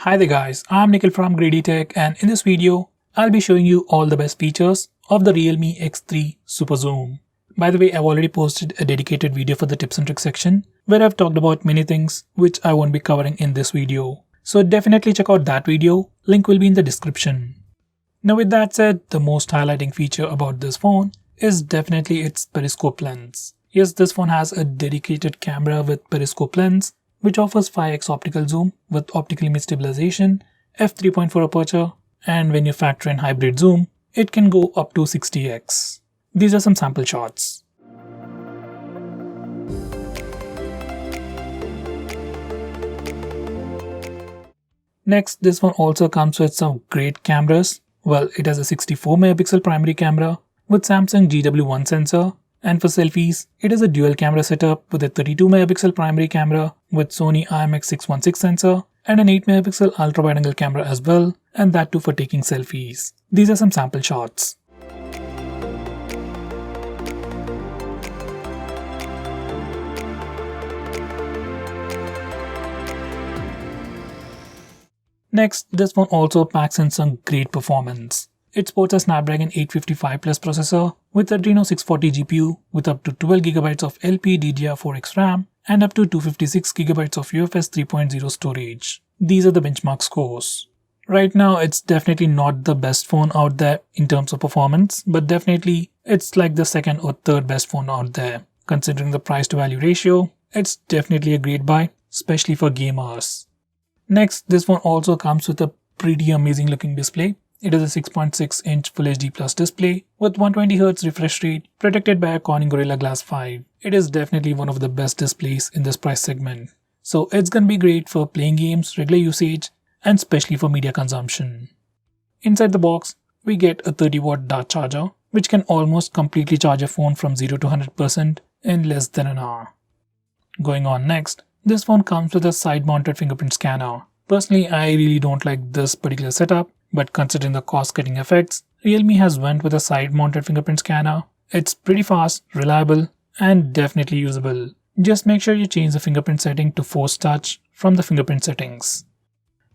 Hi there guys, I'm Nikhil from GreedyTech, and in this video, I'll be showing you all the best features of the Realme X3 SuperZoom. By the way, I've already posted a dedicated video for the tips and tricks section where I've talked about many things which I won't be covering in this video. So definitely check out that video, link will be in the description. Now with that said, the most highlighting feature about this phone is definitely its Periscope Lens. Yes, this phone has a dedicated camera with Periscope Lens, which offers 5x optical zoom with optical image stabilization, f3.4 aperture, and when you factor in hybrid zoom, it can go up to 60x. These are some sample shots. Next, this one also comes with some great cameras. Well, it has a 64 megapixel primary camera with Samsung GW1 sensor, and for selfies, it is a dual camera setup with a 32 megapixel primary camera with Sony IMX616 sensor and an 8 megapixel ultra wide angle camera as well, and that too for taking selfies. These are some sample shots. Next, this phone also packs in some great performance. It sports a Snapdragon 855 Plus processor with Adreno 640 GPU with up to 12GB of LPDDR4X RAM and up to 256GB of UFS 3.0 storage. These are the benchmark scores. Right now, it's definitely not the best phone out there in terms of performance, but definitely it's like the second or third best phone out there. Considering the price to value ratio, it's definitely a great buy, especially for gamers. Next, this phone also comes with a pretty amazing looking display. It is a 6.6-inch Full HD Plus display with 120Hz refresh rate protected by a Corning Gorilla Glass 5. It is definitely one of the best displays in this price segment. So it's gonna be great for playing games, regular usage, and especially for media consumption. Inside the box, we get a 30-watt dart charger, which can almost completely charge a phone from 0 to 100% in less than an hour. Going on next, this phone comes with a side-mounted fingerprint scanner. Personally, I really don't like this particular setup, but considering the cost-cutting effects, Realme has went with a side-mounted fingerprint scanner. It's pretty fast, reliable, and definitely usable. Just make sure you change the fingerprint setting to Force Touch from the fingerprint settings.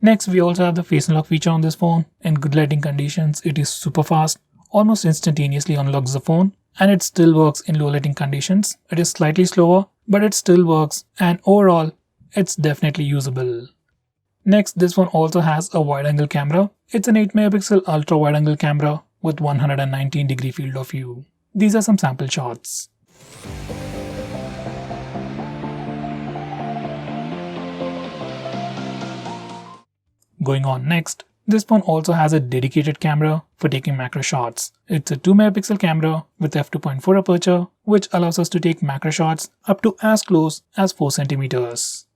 Next, we also have the Face Unlock feature on this phone. In good lighting conditions, it is super fast, almost instantaneously unlocks the phone, and it still works in low lighting conditions. It is slightly slower, but it still works, and overall, it's definitely usable. Next, this one also has a wide-angle camera. It's an 8 megapixel ultra wide-angle camera with 119-degree field of view. These are some sample shots. Going on next, this phone also has a dedicated camera for taking macro shots. It's a 2 megapixel camera with f2.4 aperture, which allows us to take macro shots up to as close as 4 centimeters.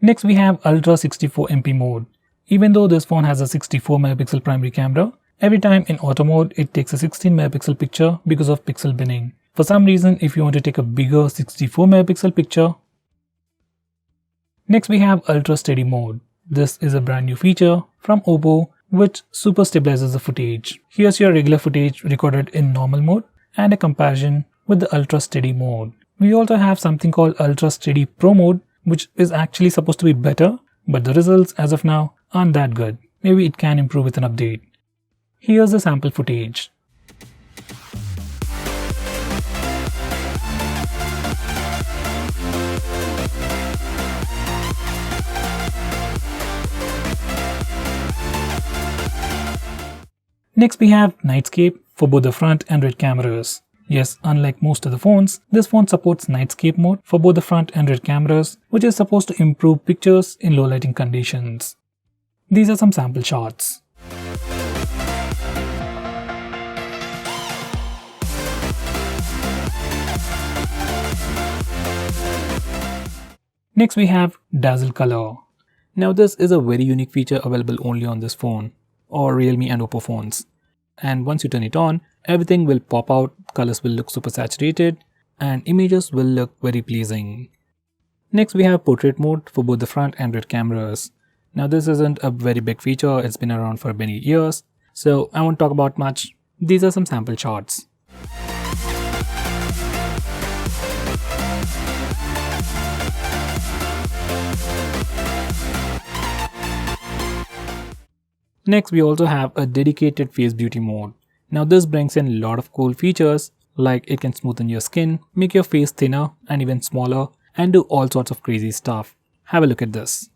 Next, we have Ultra 64MP mode. Even though this phone has a 64 megapixel primary camera, every time in auto mode it takes a 16 megapixel picture because of pixel binning. For some reason, if you want to take a bigger 64 megapixel picture. Next, we have Ultra Steady mode. This is a brand new feature from Oppo which super stabilizes the footage. Here's your regular footage recorded in normal mode and a comparison with the Ultra Steady mode. We also have something called Ultra Steady Pro mode, which is actually supposed to be better, but the results as of now aren't that good. Maybe it can improve with an update. Here's the sample footage. Next, we have Nightscape for both the front and rear cameras. Yes, unlike most of the phones, this phone supports Nightscape mode for both the front and rear cameras, which is supposed to improve pictures in low lighting conditions. These are some sample shots. Next, we have Dazzle Color. Now this is a very unique feature available only on this phone or Realme and Oppo phones. And once you turn it on, everything will pop out, colors will look super saturated, and images will look very pleasing. Next, we have portrait mode for both the front and rear cameras. Now this isn't a very big feature, it's been around for many years, so I won't talk about much. These are some sample shots. Next, we also have a dedicated face beauty mode. Now this brings in a lot of cool features like it can smoothen your skin, make your face thinner and even smaller, and do all sorts of crazy stuff. Have a look at this.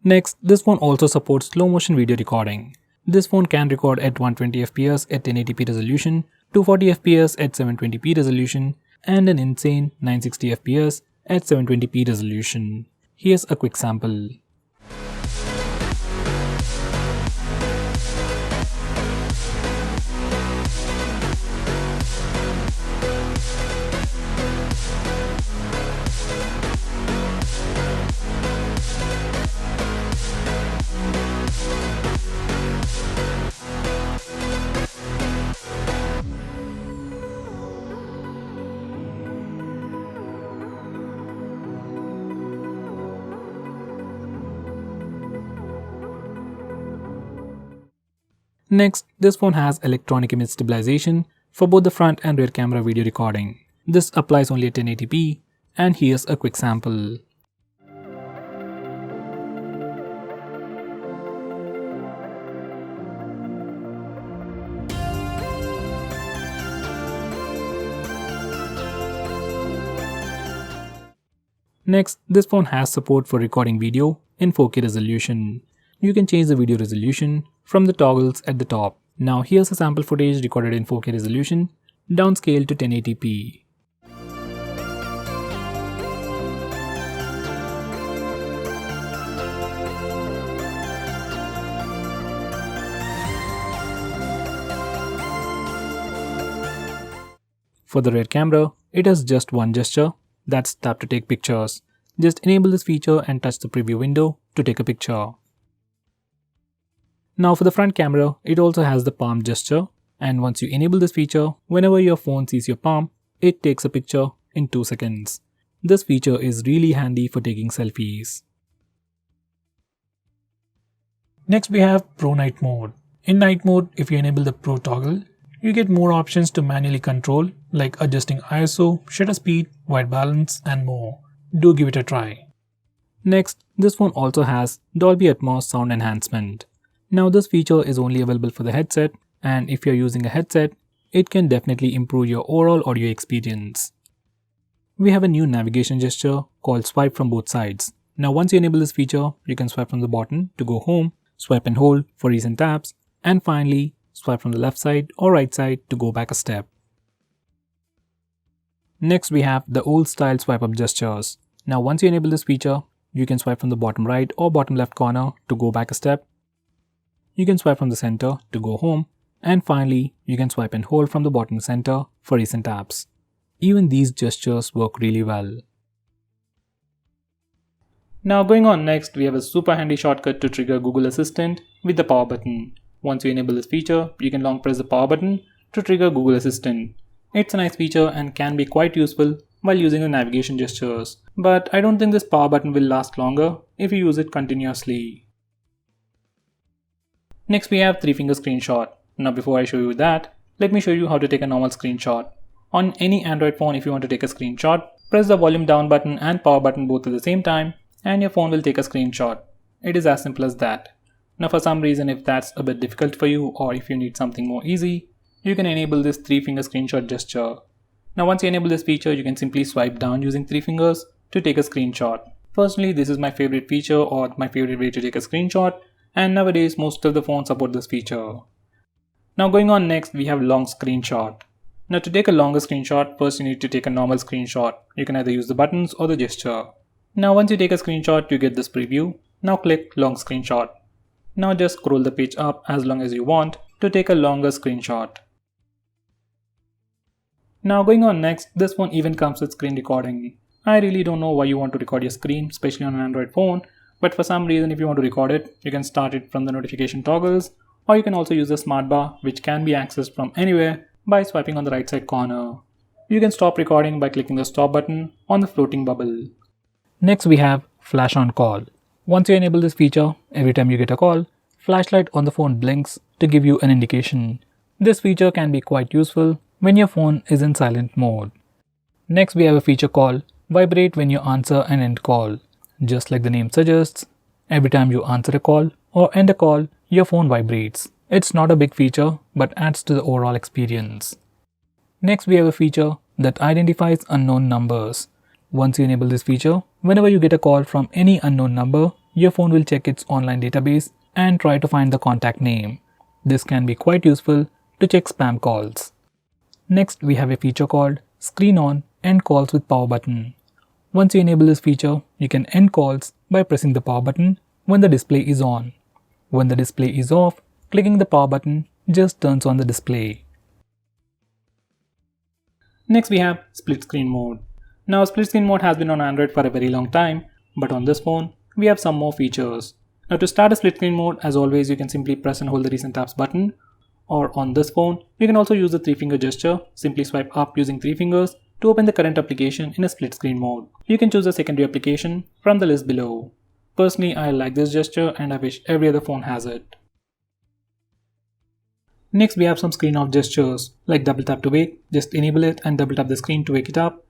Next, this phone also supports slow motion video recording. This phone can record at 120fps at 1080p resolution, 240fps at 720p resolution, and an insane 960fps at 720p resolution. Here's a quick sample. Next, this phone has electronic image stabilization for both the front and rear camera video recording. This applies only at 1080p, and here's a quick sample. Next, this phone has support for recording video in 4K resolution. You can change the video resolution from the toggles at the top. Now here's a sample footage recorded in 4K resolution, downscaled to 1080p. For the rear camera, it has just one gesture, that's tap to take pictures. Just enable this feature and touch the preview window to take a picture. Now for the front camera, it also has the palm gesture, and once you enable this feature, whenever your phone sees your palm, it takes a picture in 2 seconds. This feature is really handy for taking selfies. Next we have Pro Night mode. In night mode, if you enable the Pro toggle, you get more options to manually control like adjusting ISO, shutter speed, white balance and more. Do give it a try. Next, this phone also has Dolby Atmos sound enhancement. Now this feature is only available for the headset, and if you're using a headset, it can definitely improve your overall audio experience. We have a new navigation gesture called swipe from both sides. Now once you enable this feature, you can swipe from the bottom to go home, swipe and hold for recent tabs, and finally swipe from the left side or right side to go back a step. Next we have the old style swipe up gestures. Now once you enable this feature, you can swipe from the bottom right or bottom left corner to go back a step. You can swipe from the center to go home, and finally you can swipe and hold from the bottom center for recent apps. Even these gestures work really well. Now going on next, we have a super handy shortcut to trigger Google Assistant with the power button. Once you enable this feature, you can long press the power button to trigger Google Assistant. It's a nice feature and can be quite useful while using the navigation gestures, but I don't think this power button will last longer if you use it continuously. Next we have 3-finger screenshot. Now before I show you that, let me show you how to take a normal screenshot. On any Android phone, if you want to take a screenshot, press the volume down button and power button both at the same time and your phone will take a screenshot. It is as simple as that. Now for some reason, if that's a bit difficult for you or if you need something more easy, you can enable this 3-finger screenshot gesture. Now once you enable this feature, you can simply swipe down using 3 fingers to take a screenshot. Personally, this is my favorite feature or my favorite way to take a screenshot, and nowadays most of the phones support this feature. Now going on next, we have long screenshot. Now to take a longer screenshot, first you need to take a normal screenshot. You can either use the buttons or the gesture. Now once you take a screenshot, you get this preview. Now click long screenshot. Now just scroll the page up as long as you want to take a longer screenshot. Now going on next, this one even comes with screen recording. I really don't know why you want to record your screen, especially on an Android phone, but for some reason if you want to record it, you can start it from the notification toggles, or you can also use the smart bar, which can be accessed from anywhere by swiping on the right side corner. You can stop recording by clicking the stop button on the floating bubble. Next we have flash on call. Once you enable this feature, every time you get a call, flashlight on the phone blinks to give you an indication. This feature can be quite useful when your phone is in silent mode. Next we have a feature called Vibrate when you answer an end call. Just like the name suggests, every time you answer a call, or end a call, your phone vibrates. It's not a big feature, but adds to the overall experience. Next, we have a feature that identifies unknown numbers. Once you enable this feature, whenever you get a call from any unknown number, your phone will check its online database and try to find the contact name. This can be quite useful to check spam calls. Next, we have a feature called Screen On End Calls with Power Button. Once you enable this feature, you can end calls by pressing the power button when the display is on. When the display is off, clicking the power button just turns on the display. Next, we have split screen mode. Now, split screen mode has been on Android for a very long time, but on this phone, we have some more features. Now, to start a split screen mode, as always, you can simply press and hold the recent apps button. Or on this phone, you can also use the 3-finger gesture. Simply swipe up using 3 fingers to open the current application in a split screen mode. You can choose a secondary application from the list below. Personally, I like this gesture and I wish every other phone has it. Next, we have some screen off gestures like double tap to wake. Just enable it and double tap the screen to wake it up.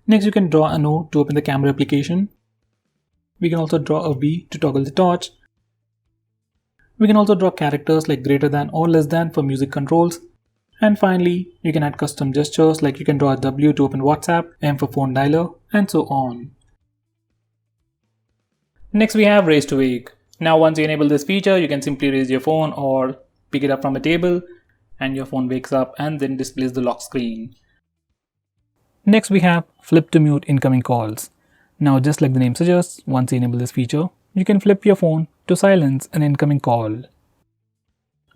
Next, you can draw an O to open the camera application. We can also draw a V to toggle the torch. We can also draw characters like greater than or less than for music controls. And finally, you can add custom gestures like you can draw a W to open WhatsApp, M for phone dialer, and so on. Next, we have raise to wake. Now, once you enable this feature, you can simply raise your phone or pick it up from a table and your phone wakes up and then displays the lock screen. Next, we have flip to mute incoming calls. Now, just like the name suggests, once you enable this feature, you can flip your phone to silence an incoming call.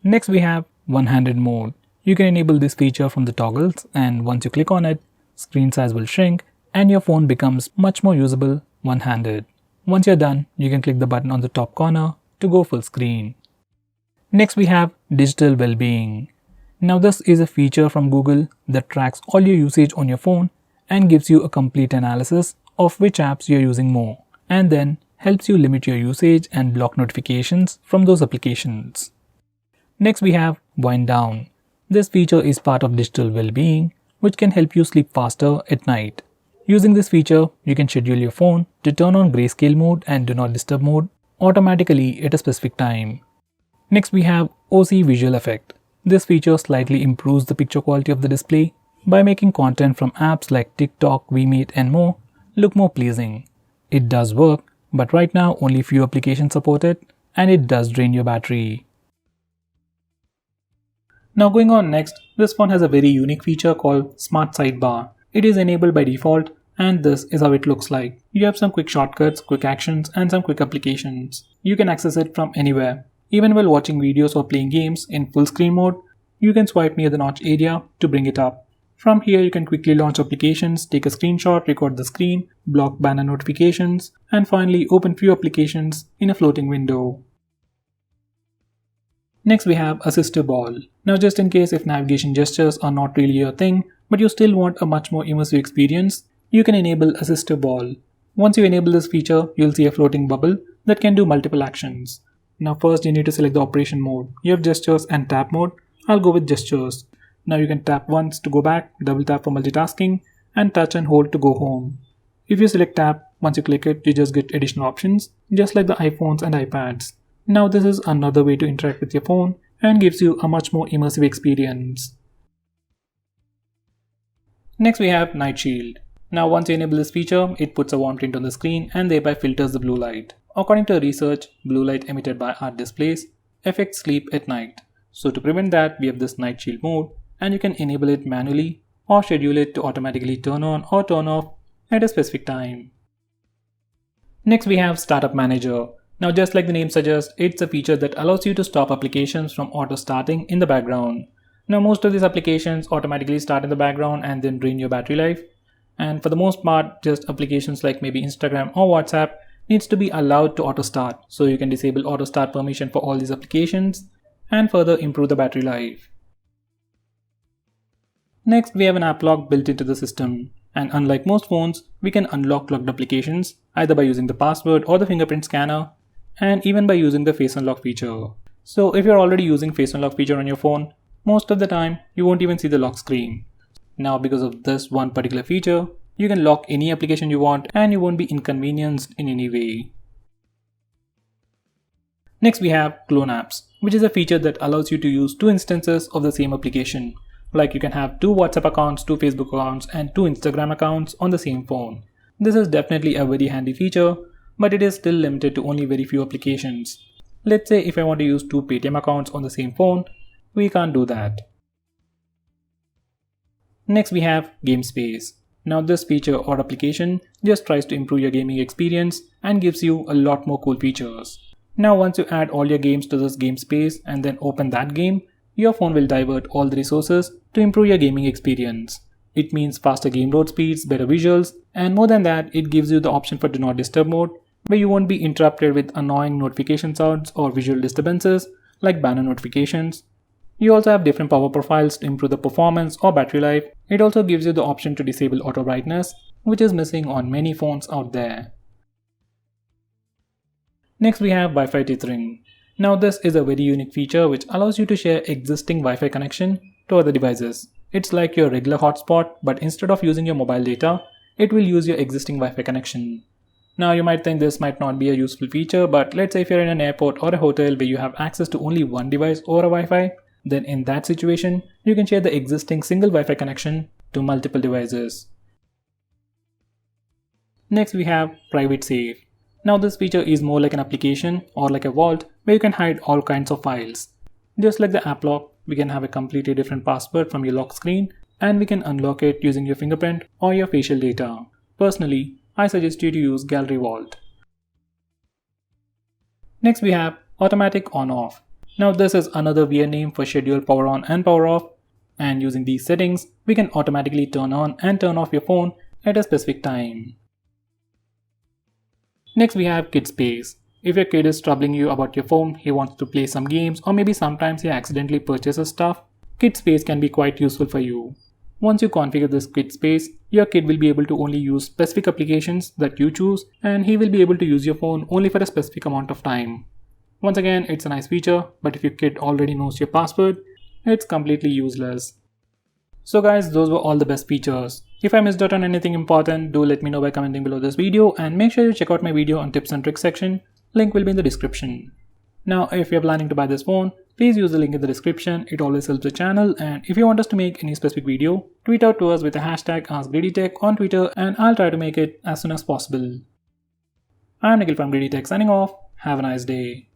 Next, we have one-handed mode. You can enable this feature from the toggles, and once you click on it, screen size will shrink and your phone becomes much more usable one-handed. Once you're done, you can click the button on the top corner to go full screen. Next, we have digital well-being. Now, this is a feature from Google that tracks all your usage on your phone and gives you a complete analysis of which apps you're using more, and then helps you limit your usage and block notifications from those applications. Next, we have wind down. This feature is part of digital well-being, which can help you sleep faster at night. Using this feature, you can schedule your phone to turn on grayscale mode and do not disturb mode automatically at a specific time. Next, we have OC visual effect. This feature slightly improves the picture quality of the display by making content from apps like TikTok, VMate, and more look more pleasing. It does work, but right now only few applications support it, and it does drain your battery. Now, going on next, this phone has a very unique feature called Smart Sidebar. It is enabled by default, and this is how it looks like. You have some quick shortcuts, quick actions, and some quick applications. You can access it from anywhere. Even while watching videos or playing games in full screen mode, you can swipe near the notch area to bring it up. From here, you can quickly launch applications, take a screenshot, record the screen, block banner notifications, and finally open few applications in a floating window. Next, we have Assistive Ball. Now, just in case if navigation gestures are not really your thing, but you still want a much more immersive experience, you can enable Assistive Ball. Once you enable this feature, you'll see a floating bubble that can do multiple actions. Now, first you need to select the operation mode. You have gestures and tap mode. I'll go with gestures. Now you can tap once to go back, double tap for multitasking, and touch and hold to go home. If you select tap, once you click it, you just get additional options, just like the iPhones and iPads. Now this is another way to interact with your phone and gives you a much more immersive experience. Next, we have Night Shield. Now, once you enable this feature, it puts a warm tint on the screen and thereby filters the blue light. According to research, blue light emitted by our displays affects sleep at night. So to prevent that, we have this Night Shield mode, and you can enable it manually or schedule it to automatically turn on or turn off at a specific time. Next, we have Startup Manager. Now, just like the name suggests, it's a feature that allows you to stop applications from auto-starting in the background. Now, most of these applications automatically start in the background and then drain your battery life. And for the most part, just applications like maybe Instagram or WhatsApp needs to be allowed to auto-start. So you can disable auto-start permission for all these applications and further improve the battery life. Next, we have an app lock built into the system. And unlike most phones, we can unlock locked applications either by using the password or the fingerprint scanner, and even by using the face unlock feature. So if you're already using face unlock feature on your phone, most of the time you won't even see the lock screen. Now, because of this one particular feature, You can lock any application you want and you won't be inconvenienced in any way. Next we have clone apps, which is a feature that allows you to use two instances of the same application. Like you can have two WhatsApp accounts, two Facebook accounts, and two Instagram accounts on the same phone. This is definitely a very handy feature, but it is still limited to only very few applications. Let's say if I want to use two Paytm accounts on the same phone, we can't do that. Next we have Gamespace. Now this feature or application just tries to improve your gaming experience and gives you a lot more cool features. Now once you add all your games to this Gamespace and then open that game, your phone will divert all the resources to improve your gaming experience. It means faster game load speeds, better visuals, and more than that, it gives you the option for Do Not Disturb mode, where you won't be interrupted with annoying notification sounds or visual disturbances like banner notifications. You also have different power profiles to improve the performance or battery life. It also gives you the option to disable auto brightness, which is missing on many phones out there. Next we have Wi-Fi tethering. Now this is a very unique feature which allows you to share existing Wi-Fi connection to other devices. It's like your regular hotspot, but instead of using your mobile data, it will use your existing Wi-Fi connection. Now you might think this might not be a useful feature, but let's say if you're in an airport or a hotel where you have access to only one device or a Wi-Fi, then in that situation, you can share the existing single Wi-Fi connection to multiple devices. Next we have Private Safe. Now this feature is more like an application or like a vault where you can hide all kinds of files. Just like the app lock, we can have a completely different password from your lock screen and we can unlock it using your fingerprint or your facial data. Personally, I suggest you to use Gallery Vault. Next we have Automatic On-Off. Now this is another weird name for schedule power on and power off, and using these settings, we can automatically turn on and turn off your phone at a specific time. Next we have Kid Space. If your kid is troubling you about your phone, he wants to play some games, or maybe sometimes he accidentally purchases stuff, Kid Space can be quite useful for you. Once you configure this Kid Space, your kid will be able to only use specific applications that you choose, and he will be able to use your phone only for a specific amount of time. Once again, it's a nice feature, but if your kid already knows your password, it's completely useless. So guys, those were all the best features. If I missed out on anything important, do let me know by commenting below this video, and make sure you check out my video on tips and tricks section. Link will be in the description. Now if you're planning to buy this phone, please use the link in the description. It always helps the channel, and if you want us to make any specific video, tweet out to us with the hashtag AskGreedyTech on Twitter and I'll try to make it as soon as possible. I'm Nikhil from GreedyTech signing off. Have a nice day.